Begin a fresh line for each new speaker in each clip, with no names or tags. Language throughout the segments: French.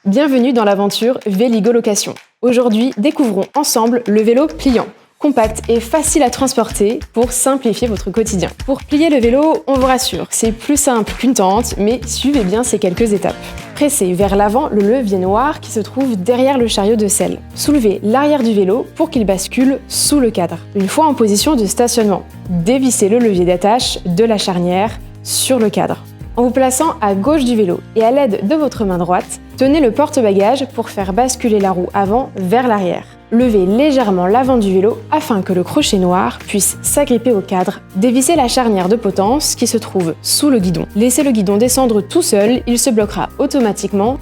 Bienvenue dans l'aventure Véligo Location. Aujourd'hui, découvrons ensemble le vélo pliant. Compact et facile à transporter pour simplifier votre quotidien. Pour plier le vélo, on vous rassure, c'est plus simple qu'une tente, mais suivez bien ces quelques étapes. Pressez vers l'avant le levier noir qui se trouve derrière le chariot de selle. Soulevez l'arrière du vélo pour qu'il bascule sous le cadre. Une fois en position de stationnement, dévissez le levier d'attache de la charnière sur le cadre. En vous plaçant à gauche du vélo et à l'aide de votre main droite, tenez le porte-bagages pour faire basculer la roue avant vers l'arrière. Levez légèrement l'avant du vélo afin que le crochet noir puisse s'agripper au cadre. Dévissez la charnière de potence qui se trouve sous le guidon. Laissez le guidon descendre tout seul, il se bloquera automatiquement.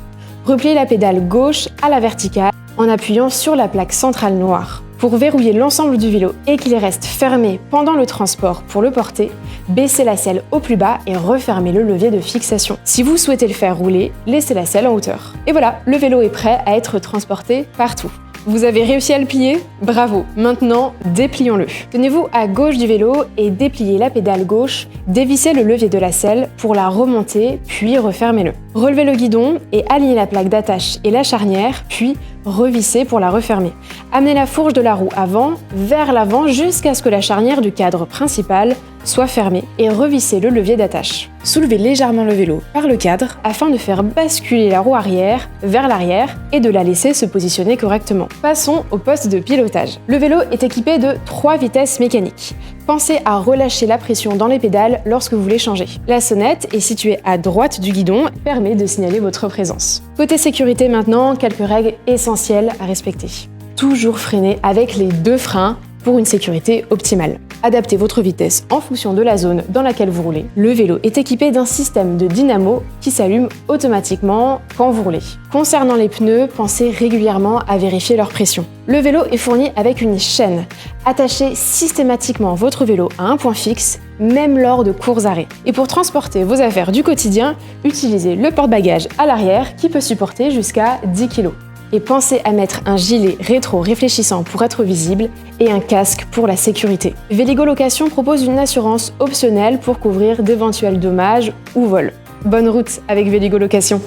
Repliez la pédale gauche à la verticale en appuyant sur la plaque centrale noire. Pour verrouiller l'ensemble du vélo et qu'il reste fermé pendant le transport pour le porter, baissez la selle au plus bas et refermez le levier de fixation. Si vous souhaitez le faire rouler, laissez la selle en hauteur. Et voilà, le vélo est prêt à être transporté partout. Vous avez réussi à le plier? Bravo! Maintenant, déplions-le. Tenez-vous à gauche du vélo et dépliez la pédale gauche, dévissez le levier de la selle pour la remonter, puis refermez-le. Relevez le guidon et alignez la plaque d'attache et la charnière, puis revissez pour la refermer. Amenez la fourche de la roue avant, vers l'avant jusqu'à ce que la charnière du cadre principal soit fermée et revissez le levier d'attache. Soulevez légèrement le vélo par le cadre afin de faire basculer la roue arrière vers l'arrière et de la laisser se positionner correctement. Passons au poste de pilotage. Le vélo est équipé de 3 vitesses mécaniques. Pensez à relâcher la pression dans les pédales lorsque vous voulez changer. La sonnette est située à droite du guidon et permet de signaler votre présence. Côté sécurité maintenant, quelques règles essentielles à respecter. Toujours freiner avec les 2 freins pour une sécurité optimale. Adaptez votre vitesse en fonction de la zone dans laquelle vous roulez. Le vélo est équipé d'un système de dynamo qui s'allume automatiquement quand vous roulez. Concernant les pneus, pensez régulièrement à vérifier leur pression. Le vélo est fourni avec une chaîne. Attachez systématiquement votre vélo à un point fixe, même lors de courts arrêts. Et pour transporter vos affaires du quotidien, utilisez le porte-bagages à l'arrière qui peut supporter jusqu'à 10 kg. Et pensez à mettre un gilet rétro-réfléchissant pour être visible et un casque pour la sécurité. Véligo Location propose une assurance optionnelle pour couvrir d'éventuels dommages ou vols. Bonne route avec Véligo Location!